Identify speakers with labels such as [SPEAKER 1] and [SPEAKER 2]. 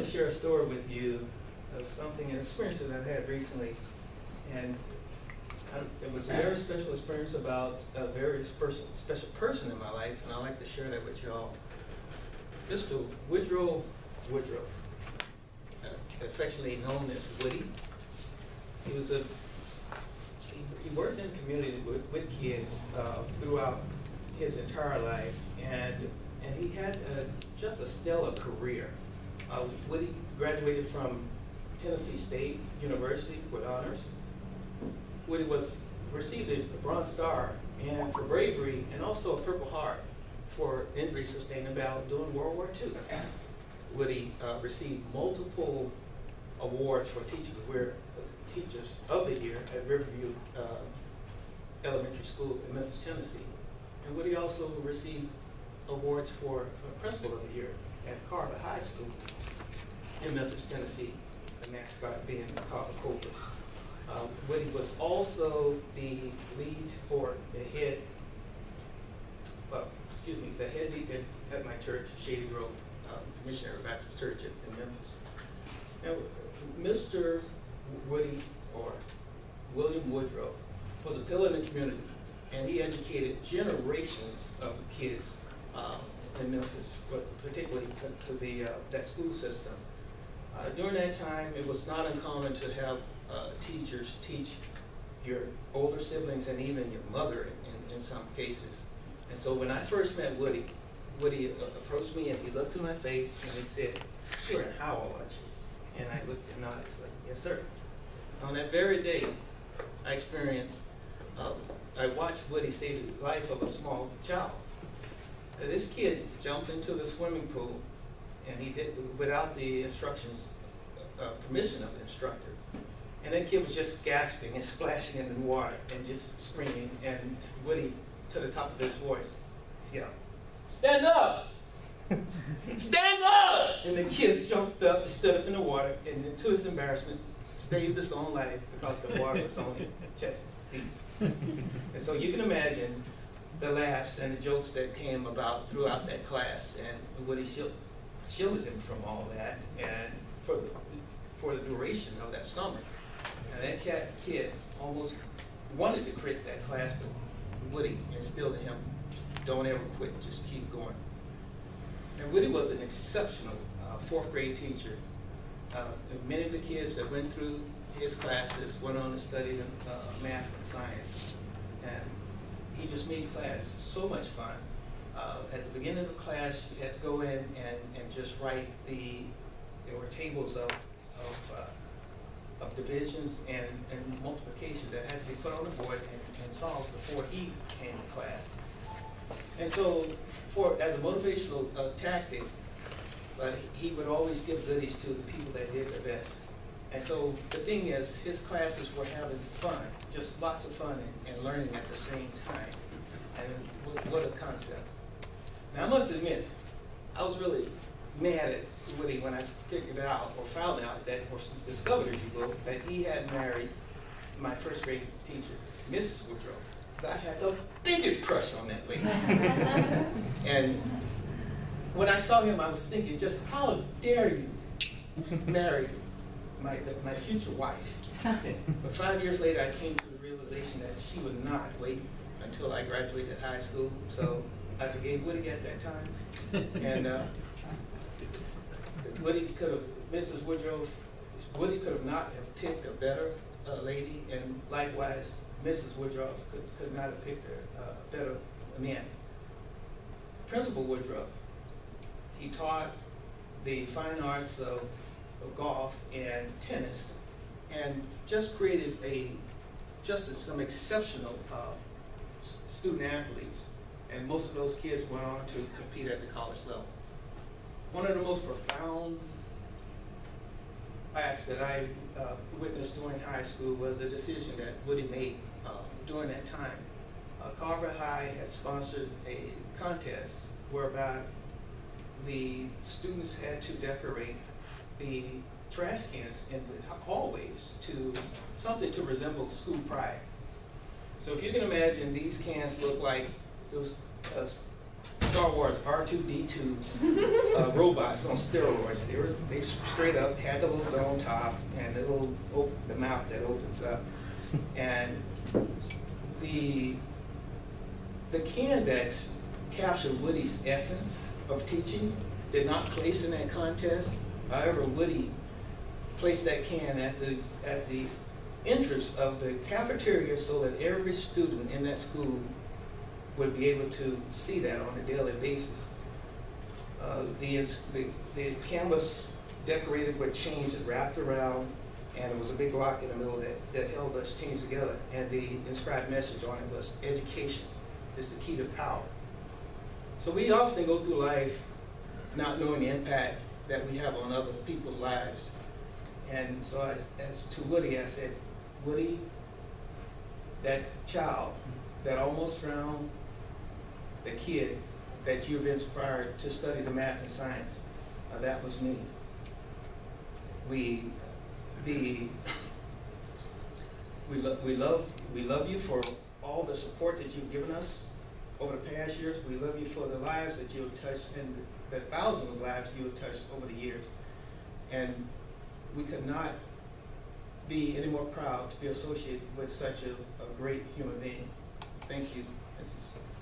[SPEAKER 1] to share a story with you of something, an experience that I've had recently. And it was a very special experience about a very special person in my life, and I'd like to share that with you all. Mr. Woodrow Woodruff, affectionately known as Woody. He was he worked in the community with kids throughout his entire life, and he had just a stellar career. Woody graduated from Tennessee State University with honors. Woody received a Bronze Star and for bravery, and also a Purple Heart for injury sustained in battle during World War II. Woody received multiple awards for Teachers of the Year at Riverview Elementary School in Memphis, Tennessee. And Woody also received awards for Principal of the Year at Carver High School in Memphis, Tennessee, the mascot being the Carver Cobras. Woody was also the lead or the head deacon at my church, Shady Grove Missionary Baptist Church in Memphis. Now, Mr. Woody, or William Woodrow, was a pillar in the community, and he educated generations of kids in Memphis, but particularly to that school system. During that time, it was not uncommon to have teachers teach your older siblings and even your mother in some cases. And so when I first met Woody approached me and he looked in my face and he said, "You're in Howell, aren't you?" And I looked and nodded, like, "Yes, sir." On that very day, I watched Woody save the life of a small child. This kid jumped into the swimming pool, and he did without the permission of the instructor. And that kid was just gasping and splashing in the water and just screaming. And Woody, to the top of his voice, yelled, "Stand up! Stand up!" And the kid jumped up and stood up in the water, and to his embarrassment, saved his own life because the water was only chest deep. And so you can imagine the laughs and the jokes that came about throughout that class, and Woody shielded him from all that, and for the duration of that summer. And that kid almost wanted to quit that class, but Woody instilled in him, "Don't ever quit, just keep going." And Woody was an exceptional fourth grade teacher. Many of the kids that went through his classes went on to study math and science. And he just made class so much fun. At the beginning of the class, you had to go in and just write there were tables of divisions and multiplication that had to be put on the board and solved before he came to class. And so, as a motivational tactic, he would always give goodies to the people that did their best. And so the thing is, his classes were having fun, just lots of fun and learning at the same time. And what a concept. Now, I must admit, I was really mad at Woody when I figured out or found out that, or discovered, if you will, that he had married my first grade teacher, Mrs. Woodrow. Because I had the biggest crush on that lady. And when I saw him, I was thinking, just how dare you marry my future wife? But 5 years later, I came to the realization that she would not wait until I graduated high school. So I forgave Woody at that time. And Mrs. Woodrow, Woody could have not have picked a better lady, and likewise, Mrs. Woodrow could not have picked a better man. Principal Woodrow, he taught the fine arts of golf and tennis, and just created some exceptional student athletes, and most of those kids went on to compete at the college level. One of the most profound acts that I witnessed during high school was a decision that Woody made during that time. Carver High had sponsored a contest whereby the students had to decorate the trash cans in the hallways to something to resemble school pride. So if you can imagine, these cans look like those Star Wars R2-D2 robots on steroids. They straight up had the little dome top and the mouth that opens up. And the can that captured Woody's essence of teaching did not place in that contest. However, Woody placed that can at the entrance of the cafeteria so that every student in that school would be able to see that on a daily basis. The can was decorated with chains that wrapped around, and it was a big lock in the middle that held those chains together. And the inscribed message on it was, education is the key to power. So we often go through life not knowing the impact that we have on other people's lives. And so as to Woody, I said, Woody, that child that almost drowned, the kid that you've inspired to study the math and science, that was me. We love you for all the support that you've given us over the past years. We love you for the lives that you have touched and the thousands of lives you have touched over the years. And we could not be any more proud to be associated with such a great human being. Thank you, Mrs.